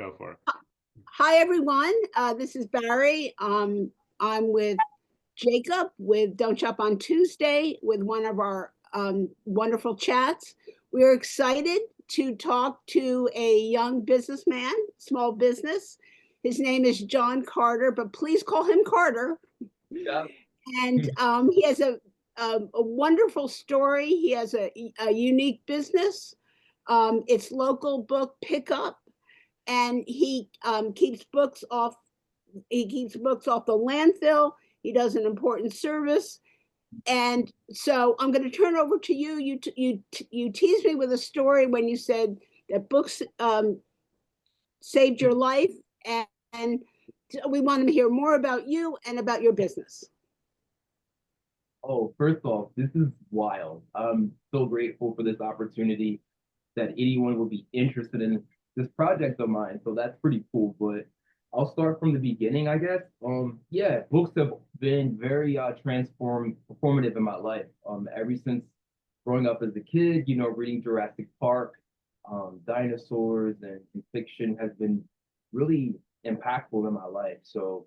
Go for it. Hi, everyone. This is Barrie. I'm with Jacob with Don't Shop on Tuesday with one of our wonderful chats. We're excited to talk to a young businessman, small business. His name is John Carter, but please call him Carter. Yeah. And he has a wonderful story. He has a unique business. It's local book pickup, and he keeps books off. He keeps books off the landfill. He does an important service, and so I'm going to turn over to you. You teased me with a story when you said that books saved your life, and we want to hear more about you and about your business. Oh, first off, this is wild. I'm so grateful for this opportunity that anyone will be interested in this project of mine. So that's pretty cool. But I'll start from the beginning, I guess. Yeah, books have been very performative in my life. Ever since growing up as a kid, reading Jurassic Park, dinosaurs and fiction has been really impactful in my life. So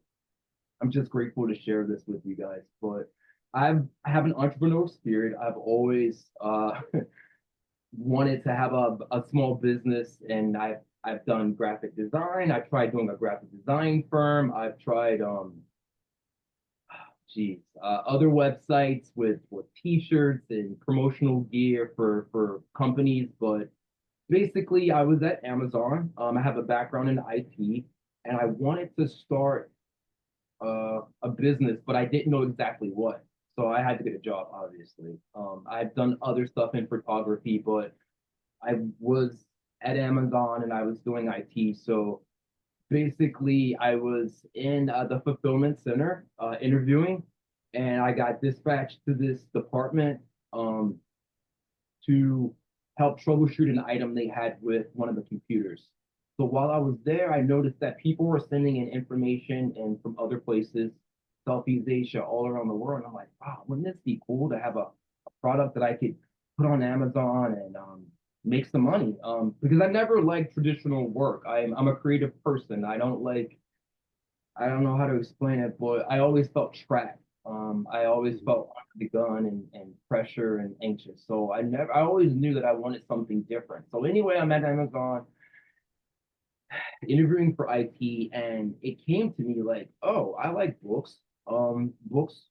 I'm just grateful to share this with you guys. But I have an entrepreneurial spirit. I've always wanted to have a small business, and I've done graphic design. I've tried doing a graphic design firm. I've tried other websites with t-shirts and promotional gear for companies. But basically I was at Amazon. I have a background in IT, and I wanted to start a business, but I didn't know exactly what. So I had to get a job, obviously. I've done other stuff in photography, but I was at Amazon and I was doing IT. So basically, I was in the fulfillment center interviewing, and I got dispatched to this department to help troubleshoot an item they had with one of the computers. So while I was there, I noticed that people were sending in information and from other places, Southeast Asia, all around the world. And I'm like, wow, wouldn't this be cool to have a product that I could put on Amazon and make some money? Because I never liked traditional work. I'm a creative person. I don't know how to explain it, but I always felt trapped. I always felt under the gun and pressure and anxious. So I always knew that I wanted something different. So anyway, I'm at Amazon interviewing for IT, and it came to me like, oh, I like books. Books,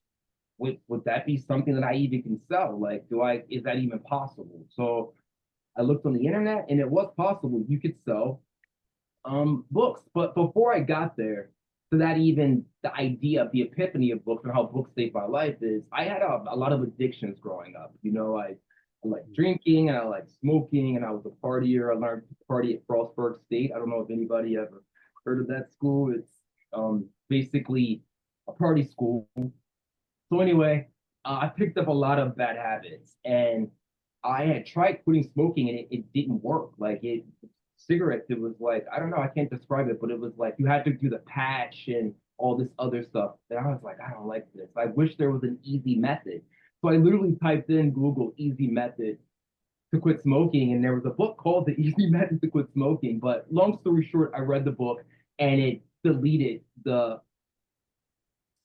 would that be something that I even can sell? Like, is that even possible? So I looked on the internet, and it was possible. You could sell books. But before I got there, so that even the idea of the epiphany of books and how books saved my life is, I had a lot of addictions growing up. I like drinking and I like smoking, and I was a partier. I learned to party at Frostburg State. I don't know if anybody ever heard of that school. It's basically a party school. So anyway, I picked up a lot of bad habits, and I had tried quitting smoking, and it didn't work. Cigarettes, it was like, I don't know, I can't describe it, but it was like you had to do the patch and all this other stuff. And I was like, I don't like this. I wish there was an easy method. So I literally typed in Google easy method to quit smoking, and there was a book called The Easy Method to Quit Smoking. But long story short, I read the book, and it deleted the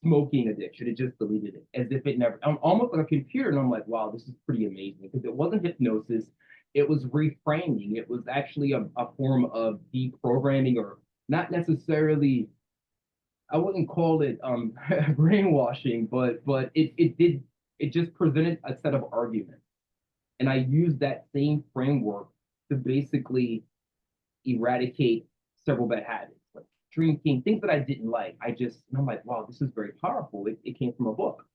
smoking addiction. It just deleted it as if it never, I'm almost like a computer. And I'm like, wow, this is pretty amazing, because it wasn't hypnosis. It was reframing. It was actually a form of deprogramming, or not necessarily, I wouldn't call it brainwashing, but it just presented a set of arguments. And I used that same framework to basically eradicate several bad habits, like drinking, things that I didn't like. And I'm like, wow, this is very powerful. It came from a book.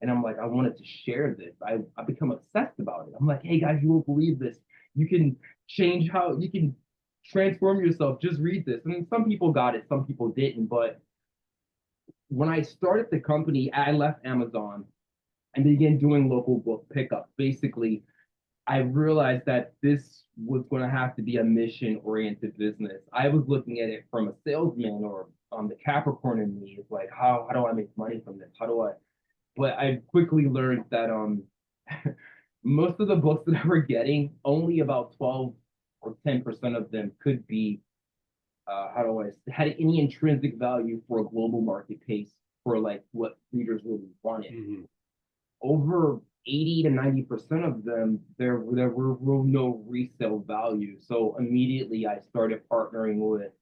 And I'm like, I wanted to share this. I become obsessed about it. I'm like, hey guys, you won't believe this. You can you can transform yourself. Just read this. I mean, some people got it, some people didn't. But when I started the company, I left Amazon and began doing local book pickup. Basically, I realized that this was going to have to be a mission-oriented business. I was looking at it from a salesman, or the Capricorn in me is like, how do I make money from this? But I quickly learned that most of the books that we're getting, only about 12 or 10% of them could be how do I had any intrinsic value for a global marketplace for like what readers really wanted. Mhm. Over 80 to 90% of them, there were no resale value. So immediately I started partnering with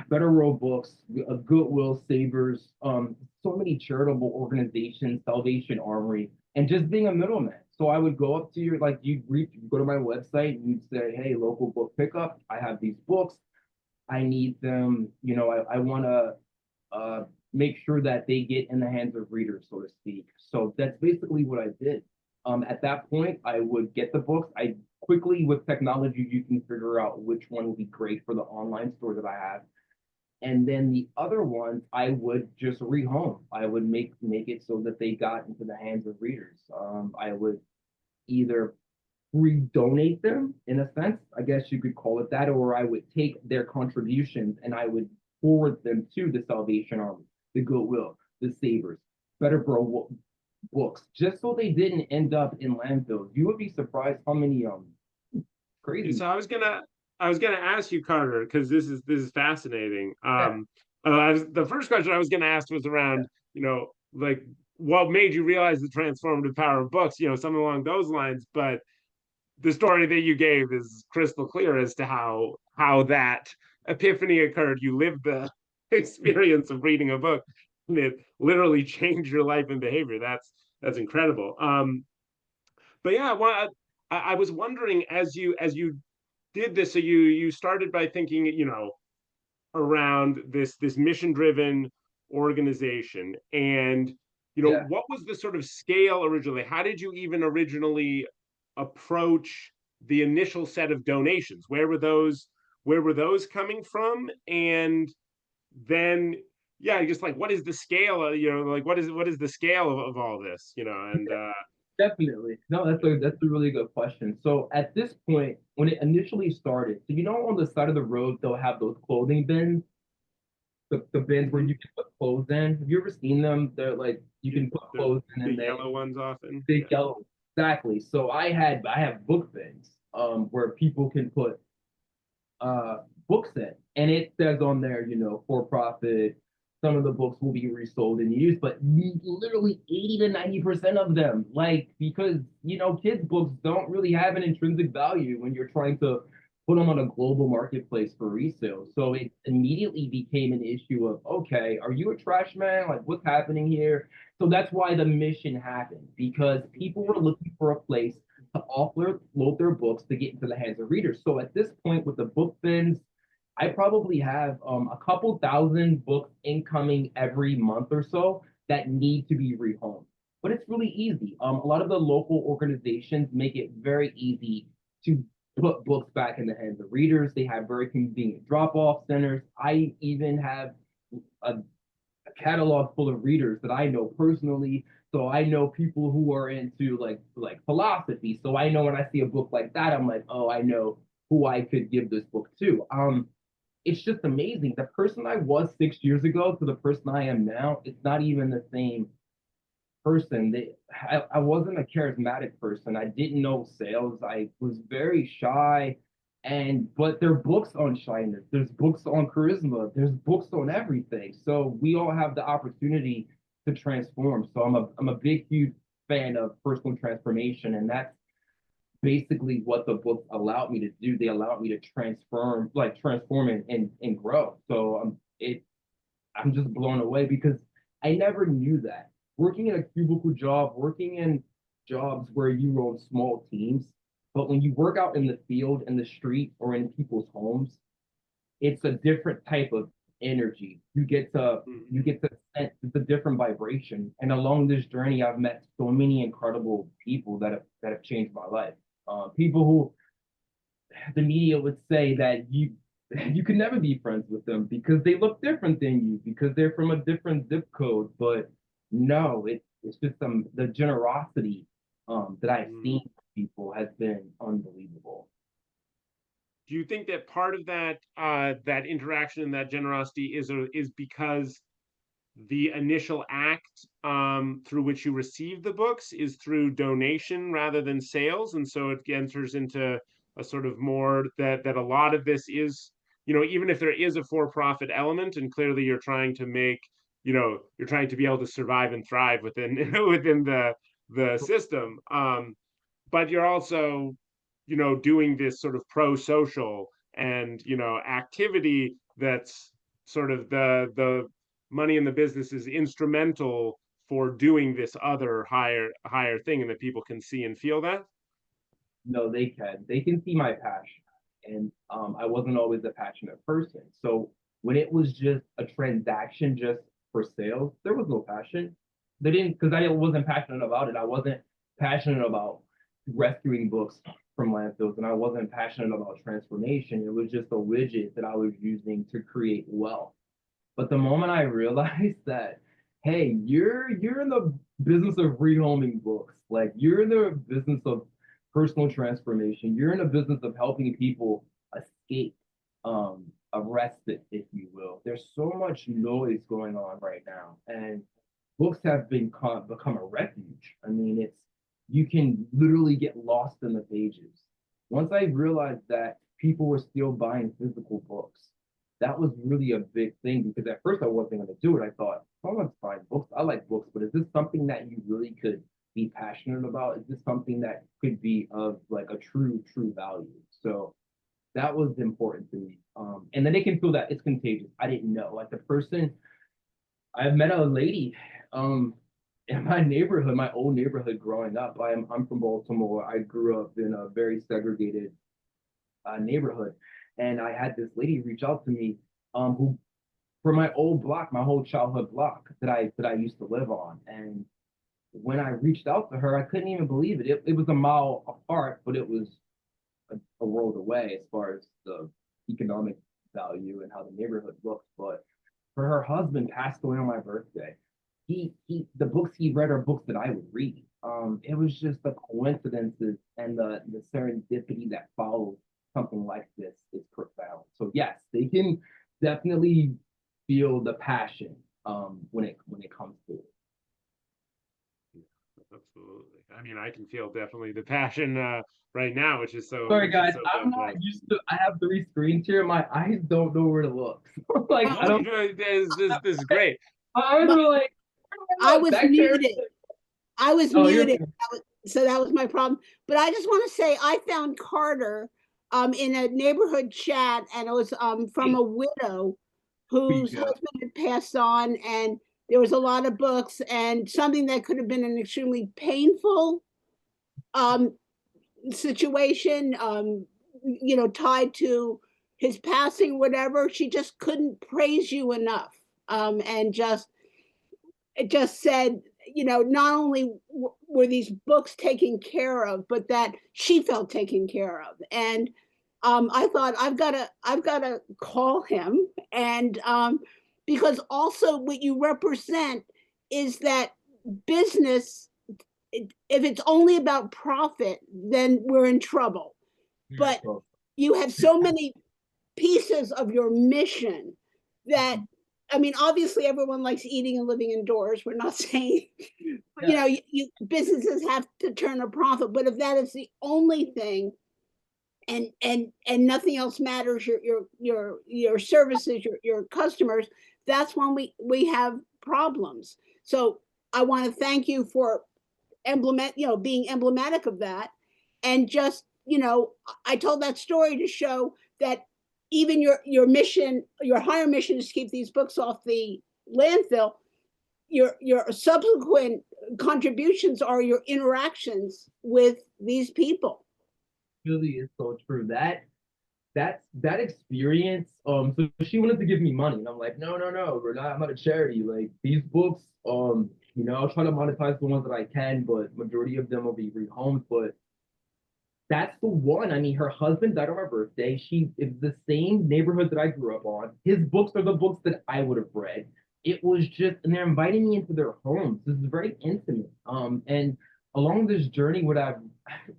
Better Row Books, Goodwill Savers, so many charitable organizations, Salvation Armory, and just being a middleman. So I would go up to your, like, you go to my website, and you'd say, hey, local book pickup, I have these books. I need them, I want to uh, make sure that they get in the hands of readers, so to speak. So that's basically what I did. At that point, I would get the books. I quickly, with technology, you can figure out which one will be great for the online store that I have. And then the other ones, I would just rehome. I would make it so that they got into the hands of readers. I would either redonate them in a sense, I guess you could call it that, or I would take their contributions and I would forward them to the Salvation Army, the Goodwill, the Savers, Better Books, just so they didn't end up in landfills. You would be surprised how many crazy. So I was gonna ask you, Carter, because this is fascinating. Yeah, The first question I was gonna ask was around, like what made you realize the transformative power of books, something along those lines. But the story that you gave is crystal clear as to how that epiphany occurred. You lived the experience of reading a book, and it literally changed your life and behavior. That's incredible. But yeah, I was wondering as you did this, so you started by thinking, around this mission driven organization, and yeah. what was the sort of scale originally? How did you even originally approach the initial set of donations? Where were those coming from? And then, yeah, just like, what is the scale of, like, what is the scale of all this, and Definitely. No, that's a really good question. So at this point, when it initially started, so on the side of the road, they'll have those clothing bins, the bins where Mhm. you can put clothes in. Have you ever seen them? They're like you Yeah, can put the clothes in the and they yellow ones often, big yeah. yellow. Exactly. So I have book bins where people can put uh books in. And it says on there, for profit. Some of the books will be resold and used, but literally 80 to 90% of them, like, because kids' books don't really have an intrinsic value when you're trying to put them on a global marketplace for resale. So it immediately became an issue of, okay, are you a trash man? Like, what's happening here? So that's why the mission happened, because people were looking for a place to offload their books to get into the hands of readers. So at this point, with the book bins, I probably have a couple thousand books incoming every month or so that need to be rehomed. But it's really easy. A lot of the local organizations make it very easy to put books back in the hands of readers. They have very convenient drop-off centers. I even have a catalog full of readers that I know personally. So I know people who are into like philosophy. So I know when I see a book like that, I'm like, oh, I know who I could give this book to. It's just amazing. The person I was 6 years ago to the person I am now, it's not even the same person. I wasn't a charismatic person. I didn't know sales. I was very shy. But there are books on shyness. There's books on charisma. There's books on everything. So we all have the opportunity to transform. So I'm a big, huge fan of personal transformation. And that's basically what the books allowed me to do. They allowed me to transform and grow. So I'm just blown away because I never knew that. Working in a cubicle job, working in jobs where you own small teams, but when you work out in the field, in the street, or in people's homes, it's a different type of energy. You Mhm. get to sense it's a different vibration. And along this journey, I've met so many incredible people that have changed my life. People who the media would say that you can never be friends with them because they look different than you because they're from a different zip code. But no, it's just the generosity that I've Mhm. seen from people has been unbelievable. Do you think that part of that interaction and that generosity is because the initial act, through which you receive the books, is through donation rather than sales, and so it enters into a sort of more that a lot of this is you know, even if there is a for-profit element, and clearly you're trying to make, you know, you're trying to be able to survive and thrive within within the system. But you're also, you know, doing this sort of pro-social and, you know, activity that's sort of the money in the business is instrumental for doing this other higher thing, and that people can see and feel that. No, they can. They can see my passion. And I wasn't always a passionate person. So when it was just a transaction just for sales, there was no passion. They didn't, because I wasn't passionate about it. I wasn't passionate about rescuing books from landfills, and I wasn't passionate about transformation. It was just a widget that I was using to create wealth. But the moment I realized that, hey, you're in the business of rehoming books, like you're in the business of personal transformation, you're in the business of helping people escape, a respite, if you will. There's so much noise going on right now, and books have become a refuge. I mean, it's you can literally get lost in the pages. Once I realized that people were still buying physical books, that was really a big thing, because at first I wasn't going to do it. I thought, someone's buying books. I like books, but is this something that you really could be passionate about? Is this something that could be of like a true value? So that was important to me. And then they can feel that it's contagious. I didn't know. Like the person, I met a lady in my neighborhood, my old neighborhood growing up. I'm from Baltimore. I grew up in a very segregated neighborhood. And I had this lady reach out to me, who for my old block, my whole childhood block that I used to live on. And when I reached out to her, I couldn't even believe it. It was a mile apart, but it was a world away as far as the economic value and how the neighborhood looked. But for her husband passed away on my birthday. He the books he read are books that I would read. It was just the coincidences and the serendipity that follows something like this is profound. So yes, they can definitely feel the passion when it comes to it. Absolutely. I mean, I can feel definitely the passion right now, which is so, Sorry which is guys, so I'm not fantastic. used to. I have three screens here. My eyes don't know where to look. Like I Oh, don't. this is great. My eyes are like. I was Back there. muted. I was Oh, you're. muted. So that was my problem. But I just want to say I found Carter in a neighborhood chat, and it was from a widow whose husband had passed on, and there was a lot of books, and something that could have been an extremely painful um, situation, you know, tied to his passing, whatever. She just couldn't praise you enough, and it just said, you know, not only were these books taken care of, but that she felt taken care of. And I thought I've gotta call him, and because also what you represent is that business. If it's only about profit, then we're in trouble. But you have so many pieces of your mission that, I mean, obviously everyone likes eating and living indoors. We're not saying, you know, businesses have to turn a profit, but if that is the only thing, and nothing else matters, your services, your customers, that's when we have problems. So I want to thank you for being emblematic of that. And just, you know, I told that story to show that even your mission, your higher mission is to keep these books off the landfill. Your subsequent contributions are your interactions with these people. Really is so true. That experience. So she wanted to give me money, and I'm like, no, we're not. I'm not a charity. Like these books, you know, I'll try to monetize the ones that I can, but majority of them will be rehomed. But that's the one. I mean, her husband died on her birthday. It's the same neighborhood that I grew up on. His books are the books that I would have read. It was just, and they're inviting me into their homes. This is very intimate. And along this journey, what I've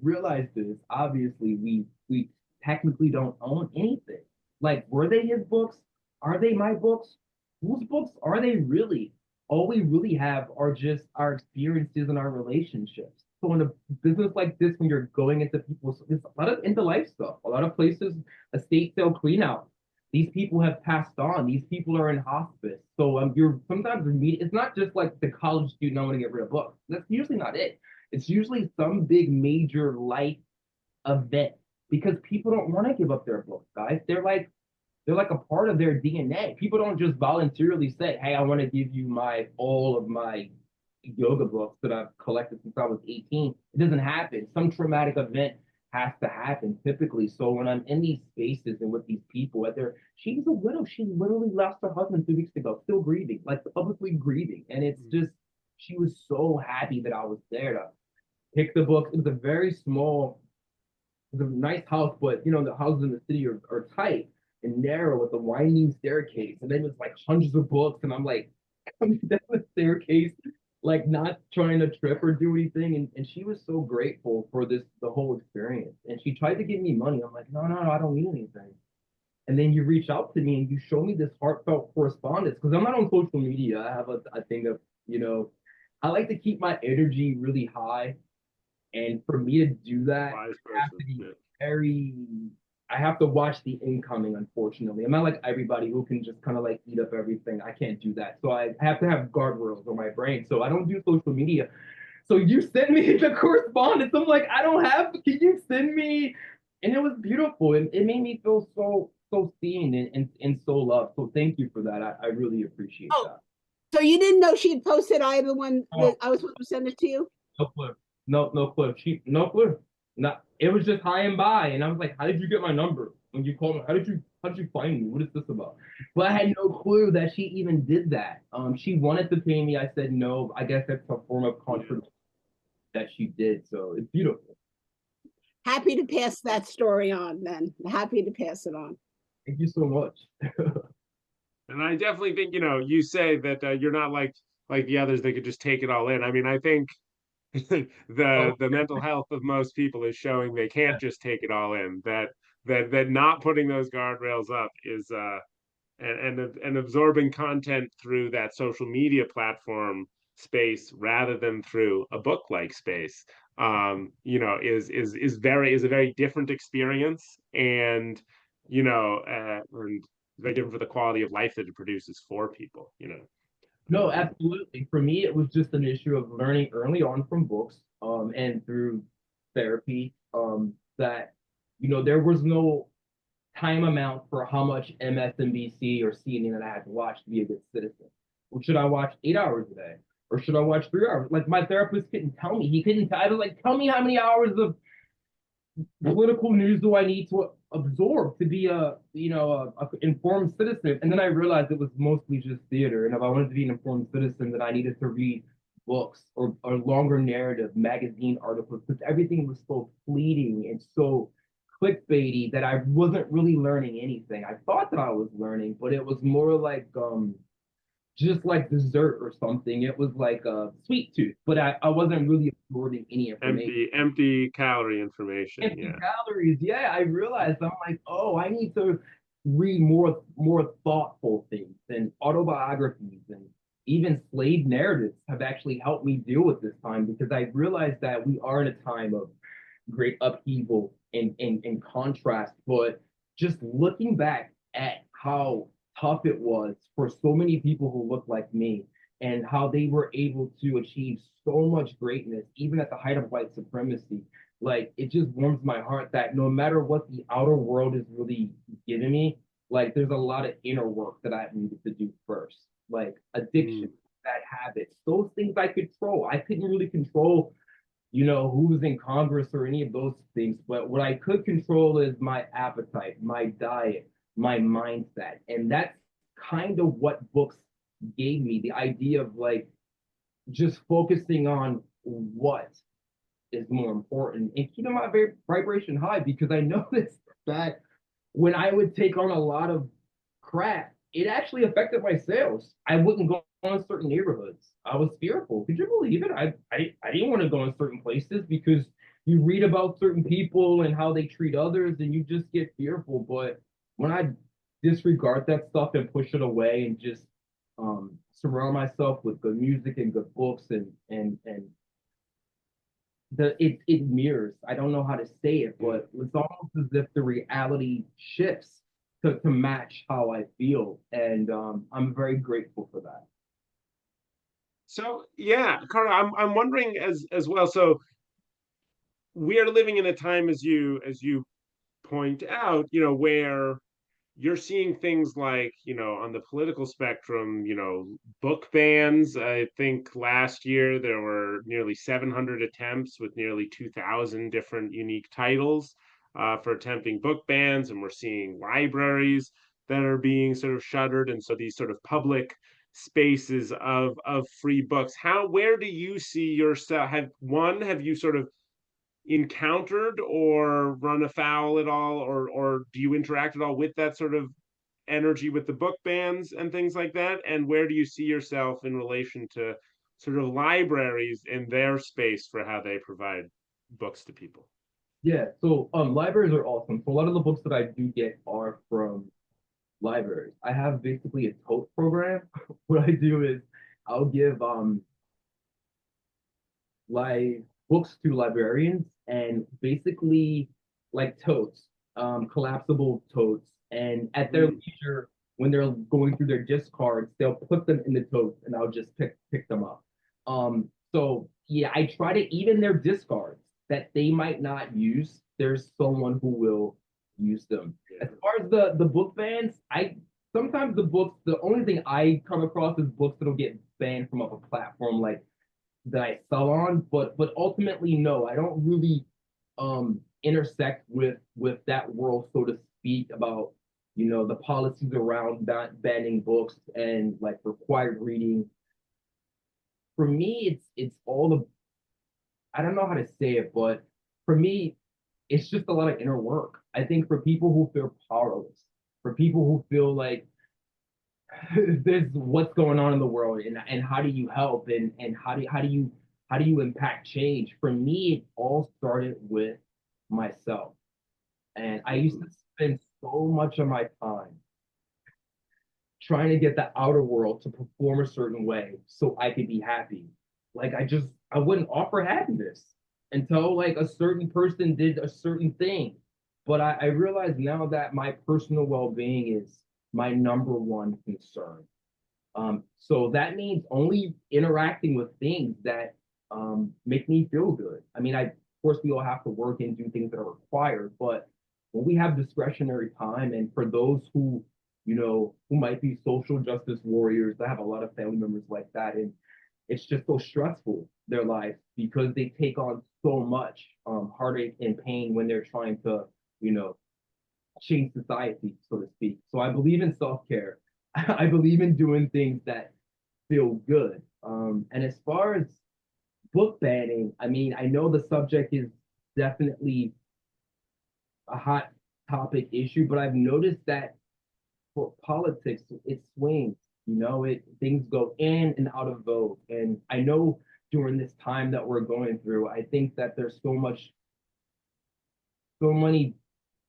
realized is obviously we technically don't own anything. Like, were they his books? Are they my books? Whose books are they really? All we really have are just our experiences and our relationships. So in a business like this, when you're going into people's, it's a lot of into life stuff. A lot of places, estate sale clean out. These people have passed on. These people are in hospice. So you're sometimes it's not just like the college student I want to get rid of books. That's usually not it. It's usually some big major life event because people don't want to give up their books, guys. They're like a part of their DNA. People don't just voluntarily say, "Hey, I want to give you my all of my yoga books that I've collected since I was 18." It doesn't happen. Some traumatic event has to happen typically. So when I'm in these spaces and with these people, whether she's a widow, she literally lost her husband 2 weeks ago, still grieving, like publicly grieving. And it's just, she was so happy that I was there to pick the books. It was a very small, it was a nice house, but you know, the houses in the city are tight and narrow with a winding staircase. And then it was like hundreds of books. And I'm like, coming down the staircase, like not trying to trip or do anything. And she was so grateful for the whole experience. And she tried to give me money. I'm like, no, I don't need anything. And then you reach out to me and you show me this heartfelt correspondence because I'm not on social media. I have a thing of, you know, I like to keep my energy really high. And for me to do that, I have to be very, I have to watch the incoming, unfortunately. I'm not like everybody who can just kind of like eat up everything. I can't do that. So I have to have guardrails on my brain. So I don't do social media. So you send me the correspondence. I'm like, I don't have, can you send me? And it was beautiful. It made me feel so seen and so loved. So thank you for that. I really appreciate that. So you didn't know she had posted I the one Oh. that I was supposed to send it to you? No clue. No clue. No clue. Not. It was just high and by, and I was like, "How did you get my number when you called me? How did you find me? What is this about?" But I had no clue that she even did that. She wanted to pay me. I said no. I guess that's a form of confidence that she did. So it's beautiful. Happy to pass that story on. Then happy to pass it on. Thank you so much. And I definitely think, you know, you say that you're not like the others. They could just take it all in. I mean, I think the mental health of most people is showing they can't just take it all in. That not putting those guardrails up is and absorbing content through that social media platform space rather than through a book like space, you know, is a very different experience, and you know, and very different for the quality of life that it produces for people, you know. No, absolutely. For me, it was just an issue of learning early on from books, and through therapy, that, you know, there was no time amount for how much MSNBC or CNN that I had to watch to be a good citizen. Well, should I watch 8 hours a day? Or should I watch 3 hours? Like my therapist couldn't tell me. He couldn't, I was like, tell me how many hours of political news do I need to absorb to be a, you know, a informed citizen? And then I realized it was mostly just theater. And if I wanted to be an informed citizen, then I needed to read books or longer narrative magazine articles, because everything was so fleeting and so clickbaity that I wasn't really learning anything. I thought that I was learning, but it was more like just like dessert or something. It was like a sweet tooth, but I wasn't really absorbing any information. Empty calorie information. Empty calories. Yeah, I realized I'm like, oh, I need to read more thoughtful things, and autobiographies and even slave narratives have actually helped me deal with this time, because I realized that we are in a time of great upheaval and contrast. But just looking back at how tough it was for so many people who look like me, and how they were able to achieve so much greatness, even at the height of white supremacy, like it just warms my heart that no matter what the outer world is really giving me, like there's a lot of inner work that I needed to do first, like addiction, bad habits, those things I control. I couldn't really control, you know, who was in Congress or any of those things. But what I could control is my appetite, my diet, my mindset. And that's kind of what books gave me, the idea of like just focusing on what is more important and keeping my vibration high, because I noticed that when I would take on a lot of crap, it actually affected my sales. I wouldn't go on certain neighborhoods. I was fearful. Could you believe it? I didn't want to go in certain places because you read about certain people and how they treat others, and you just get fearful. But when I disregard that stuff and push it away and just surround myself with good music and good books, and it mirrors. I don't know how to say it, but it's almost as if the reality shifts to match how I feel. And I'm very grateful for that. So yeah, Carter, I'm wondering as well. So we are living in a time, as you point out, where you're seeing things like, on the political spectrum, book bans. I think last year there were nearly 700 attempts with nearly 2,000 different unique titles for attempting book bans. And we're seeing libraries that are being sort of shuttered. And so these sort of public spaces of free books. Where do you see yourself? Have you sort of encountered or run afoul at all, or do you interact at all with that sort of energy with the book bans and things like that? And where do you see yourself in relation to sort of libraries and their space for how they provide books to people? Yeah, so libraries are awesome. So a lot of the books that I do get are from libraries. I have basically a tote program. What I do is I'll give like books to librarians and basically like totes, collapsible totes. And at their leisure, when they're going through their discards, they'll put them in the totes and I'll just pick them up. So yeah, I try to even their discards that they might not use, there's someone who will use them. As far as the book bans, I sometimes the only thing I come across is books that'll get banned from a platform like that I sell on, but ultimately no, I don't really intersect with that world, so to speak, about the policies around banning books and like required reading. For me, it's all the I don't know how to say it, but for me, it's just a lot of inner work. I think for people who feel powerless, for people who feel like this what's going on in the world and how do you help and how do you impact change? For me, it all started with myself. And I used to spend so much of my time trying to get the outer world to perform a certain way so I could be happy. Like I wouldn't offer happiness until like a certain person did a certain thing. But I realize now that my personal well-being is my number one concern. So that means only interacting with things that make me feel good. I mean, of course we all have to work and do things that are required, but when we have discretionary time, and for those who might be social justice warriors, I have a lot of family members like that, and it's just so stressful their life because they take on so much heartache and pain when they're trying to, you know, change society, so to speak. So I believe in self-care. I believe in doing things that feel good. And as far as book banning, I mean, I know the subject is definitely a hot topic issue, but I've noticed that for politics, it swings. Things go in and out of vogue. And I know during this time that we're going through, I think that there's so many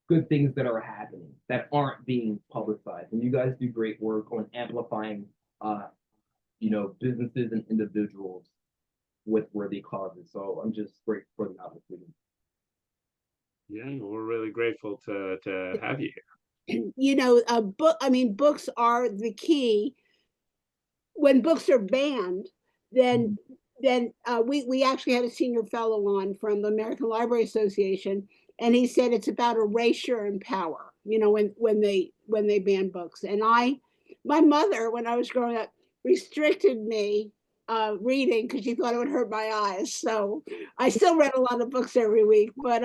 good things that are happening that aren't being publicized. And you guys do great work on amplifying, businesses and individuals with worthy causes. So I'm just grateful for the opportunity. Yeah, we're really grateful to have you here. Books are the key. When books are banned, then we actually had a senior fellow on from the American Library Association, and he said it's about erasure and power. When they ban books, and my mother, when I was growing up, restricted me reading because she thought it would hurt my eyes. So I still read a lot of books every week, but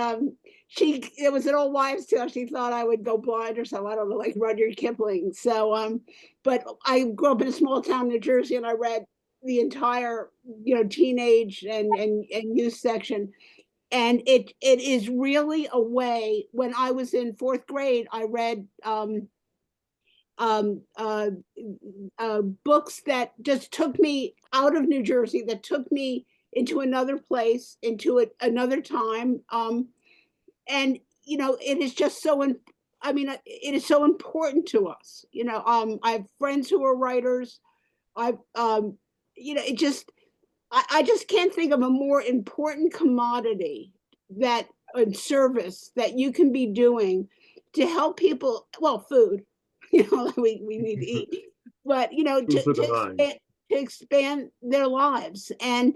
it was an old wives' tale. She thought I would go blind or something. I don't know, like Rudyard Kipling. So but I grew up in a small town, New Jersey, and I read the entire teenage and youth section. And it is really a way. When I was in fourth grade, I read books that just took me out of New Jersey, that took me into another place, into another time. And it is just so. It is so important to us. I have friends who are writers. It just. I just can't think of a more important commodity and service that you can be doing to help people, well, food, we need to eat, but, Food for the mind. to expand their lives. And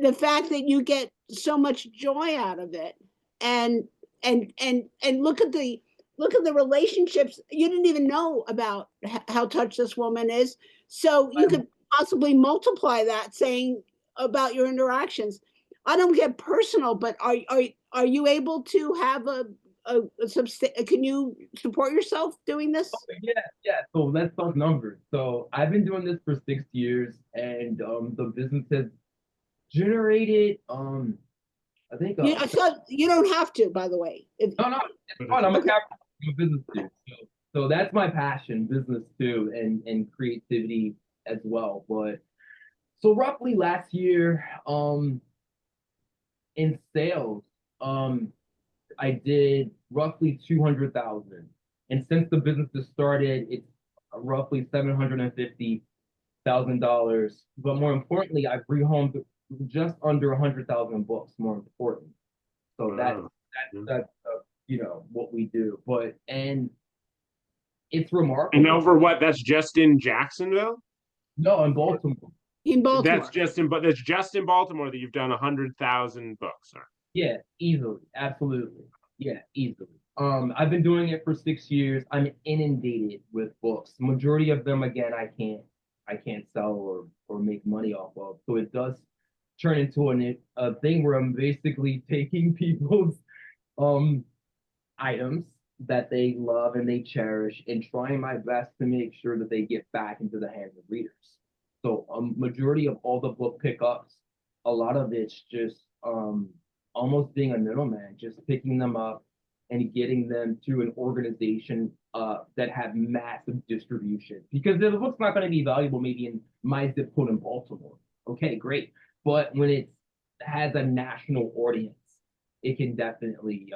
the fact that you get so much joy out of it, and look at the relationships you didn't even know about, how touched this woman is. So you could possibly multiply that, saying about your interactions. I don't get personal, but are you able to have can you support yourself doing this? Yeah. So let's talk numbers. So I've been doing this for 6 years, and the business has generated I think So you don't have to, by the way. no, it's fun. I'm a capitalist, I'm a business dude. So that's my passion, business too, and creativity as well. But so roughly last year, in sales, I did roughly 200,000. And since the business has started, it's roughly $750,000. But more importantly, I've rehomed just under 100,000 books, more important. So that's what we do. And it's remarkable. And over what? That's just in Jacksonville? No, in Baltimore. In Baltimore. That's just in Baltimore that you've done 100,000 books. Or... Yeah, easily, absolutely. Yeah, easily. I've been doing it for 6 years. I'm inundated with books. Majority of them, again, I can't sell or make money off of. So it does turn into a thing where I'm basically taking people's items that they love and they cherish, and trying my best to make sure that they get back into the hands of readers. So majority of all the book pickups, a lot of it's just almost being a middleman, just picking them up and getting them to an organization that have massive distribution. Because the book's not going to be valuable maybe in my zip code in Baltimore. Okay, great. But when it has a national audience, it can definitely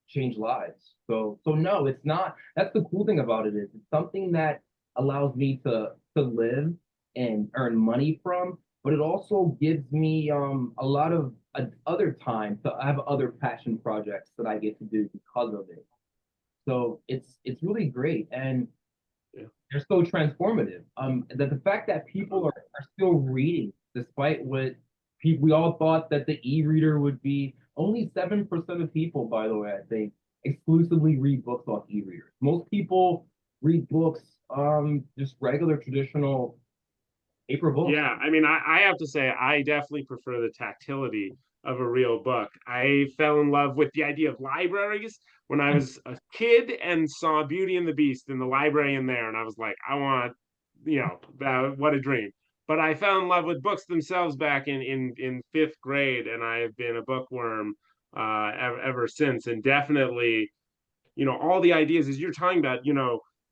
change lives. So no, it's not. That's the cool thing about it, is it's something that allows me to live and earn money from, but it also gives me a lot of other time to have other passion projects that I get to do because of it. So it's really great, and they're so transformative. That the fact that people are still reading, despite what we all thought that the e-reader would be. Only 7% of people, by the way, I think, exclusively read books off e-readers. Most people read books just regular traditional paper books. Yeah, I mean, I have to say, I definitely prefer the tactility of a real book. I fell in love with the idea of libraries when I was a kid and saw Beauty and the Beast in the library in there, and I was like, I want, what a dream. But I fell in love with books themselves back in fifth grade, and I have been a bookworm ever since. And definitely, all the ideas as you're talking about,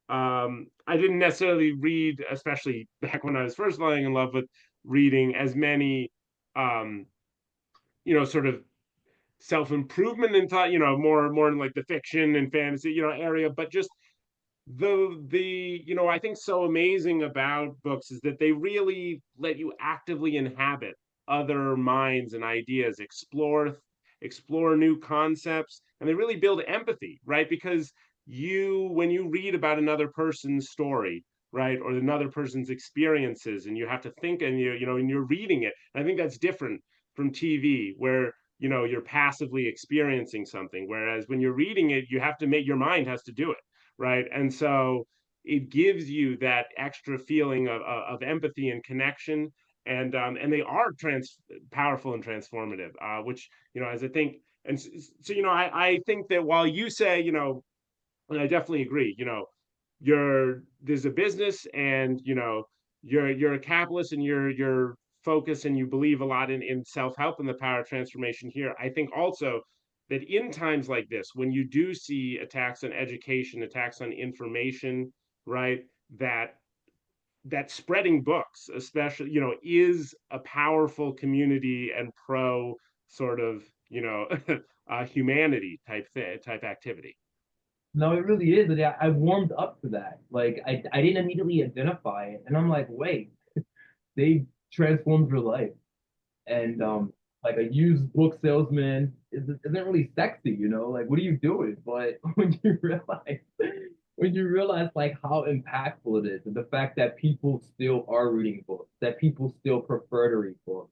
I didn't necessarily read, especially back when I was first falling in love with reading, as many, sort of self-improvement and thought, more in like the fiction and fantasy, area, but just I think so amazing about books is that they really let you actively inhabit other minds and ideas, explore new concepts, and they really build empathy, right? Because when you read about another person's story, right, or another person's experiences, and you have to think, and and you're reading it, and I think that's different from TV, where you're passively experiencing something, whereas when you're reading it, you have to make, your mind has to do it, right? And so it gives you that extra feeling of empathy and connection, and they are powerful and transformative, which as I think, and so I think that while you say, and I definitely agree, there's a business, and you're a capitalist, and you're focused, and you believe a lot in self-help and the power of transformation here. I think also that in times like this, when you do see attacks on education, attacks on information, right, that spreading books, especially, is a powerful community and pro sort of, humanity type activity. No, it really is. And I warmed up to that. Like I didn't immediately identify it, and I'm like, wait, they transformed your life. And like a used book salesman isn't really sexy, you know? Like, what are you doing? But when you realize like how impactful it is, and the fact that people still are reading books, that people still prefer to read books,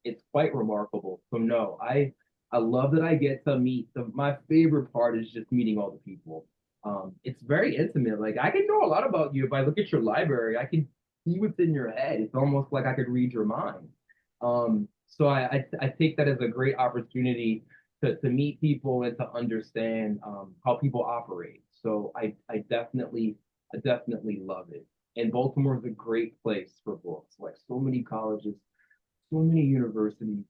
it's quite remarkable. So no, I love that I get to meet my favorite part is just meeting all the people. It's very intimate. Like I can know a lot about you if I look at your library. I can see what's in your head. It's almost like I could read your mind. So I take that as a great opportunity to meet people and to understand how people operate. So I definitely love it. And Baltimore is a great place for books. Like so many colleges, so many universities.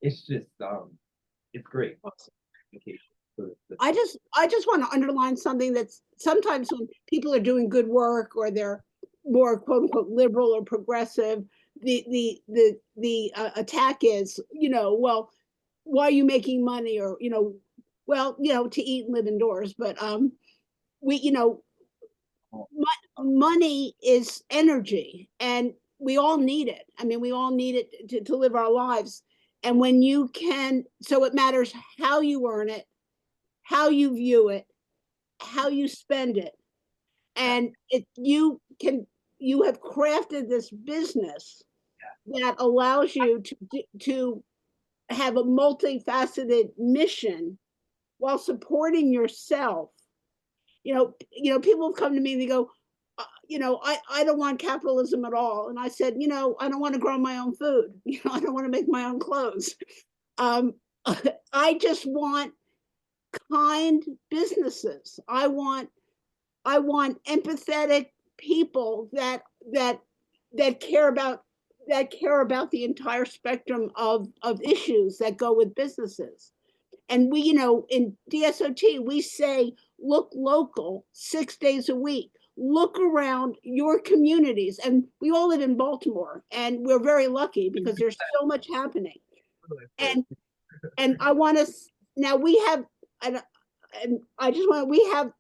It's just it's great. Education for the I just want to underline something that's sometimes when people are doing good work or they're more quote unquote liberal or progressive, the attack is, you know, well, why are you making money? Or, you know, well, you know, to eat and live indoors. But we, you know, money is energy and we all need it. I mean, we all need it to live our lives. And when you can, so it matters how you earn it, how you view it, how you spend it. And it you can you have crafted this business that allows you to have a multifaceted mission while supporting yourself. You know, people have come to me and they go, you know, I don't want capitalism at all. And I said, you know, I don't want to grow my own food. You know, I don't want to make my own clothes. Um, I just want kind businesses. I want empathetic people that care about the entire spectrum of issues that go with businesses. And we, you know, in DSOT, we say, look local 6 days a week. Look around your communities. And we all live in Baltimore, and we're very lucky because there's so much happening. And I want to, now we have, and I just want, we have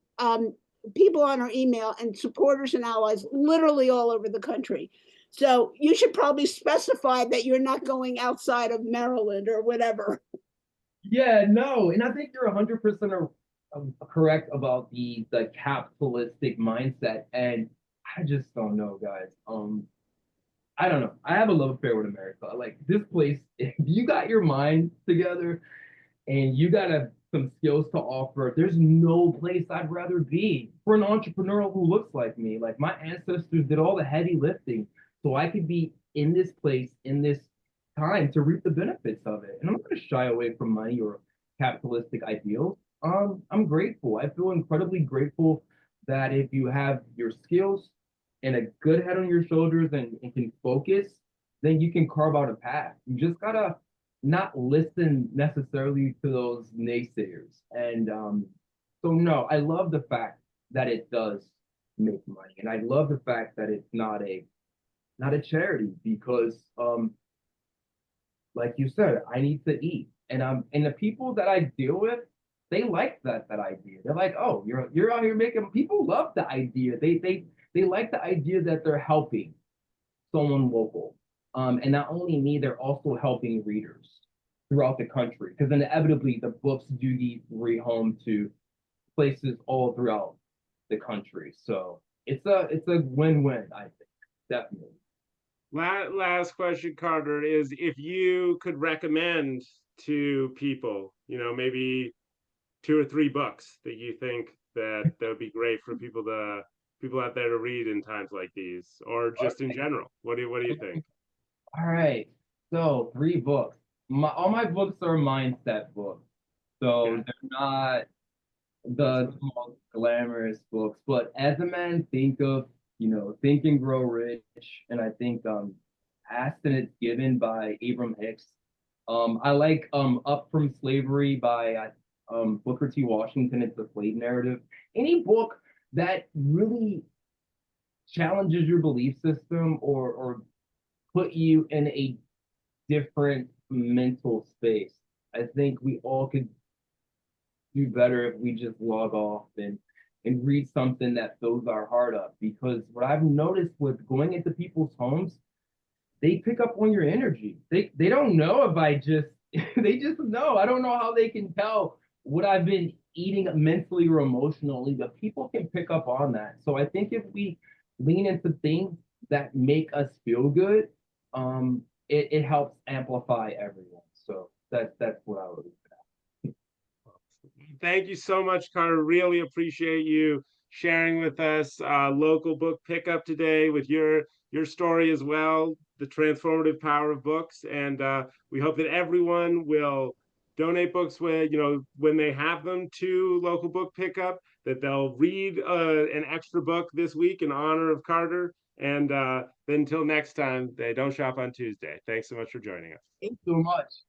people on our email and supporters and allies literally all over the country. So you should probably specify that you're not going outside of Maryland or whatever. Yeah, no, and I think you're 100% correct about the capitalistic mindset, and I just don't know, guys. I don't know. I have a love affair with America. Like this place, if you got your mind together and you got some skills to offer, there's no place I'd rather be for an entrepreneur who looks like me. Like my ancestors did all the heavy lifting, so I could be in this place in this time to reap the benefits of it. And I'm not going to shy away from money or capitalistic ideals. I'm grateful. I feel incredibly grateful that if you have your skills and a good head on your shoulders and can focus, then you can carve out a path. You just gotta not listen necessarily to those naysayers. And so no, I love the fact that it does make money, and I love the fact that it's not a charity because like you said, I need to eat, and the people that I deal with, they like that idea. They're like, oh, you're out here making. People love the idea. They like the idea that they're helping someone local. And not only me, they're also helping readers throughout the country because inevitably the books do get home to places all throughout the country. So it's a win-win, I think, definitely. Last question, Carter, is if you could recommend to people, you know, maybe 2 or 3 books that you think that would be great for people out there to read in times like these, or just in general. What do you think? All right. So 3 books. All my books are mindset books. So they're not the most glamorous books, but as a man, think of, Think and Grow Rich. And I think Asked and It's Given by Abram Hicks. I like Up From Slavery by Booker T. Washington. It's the slave narrative. Any book that really challenges your belief system or put you in a different mental space. I think we all could do better if we just log off and read something that fills our heart up. Because what I've noticed with going into people's homes, they pick up on your energy. They don't know they just know. I don't know how they can tell what I've been eating mentally or emotionally, but people can pick up on that. So I think if we lean into things that make us feel good, it helps amplify everyone. So that's what I would. Thank you so much, Carter. Really appreciate you sharing with us local book pickup today with your story as well, the transformative power of books. And we hope that everyone will donate books when they have them to local book pickup, that they'll read an extra book this week in honor of Carter. And then until next time, they don't shop on Tuesday. Thanks so much for joining us. Thanks so much.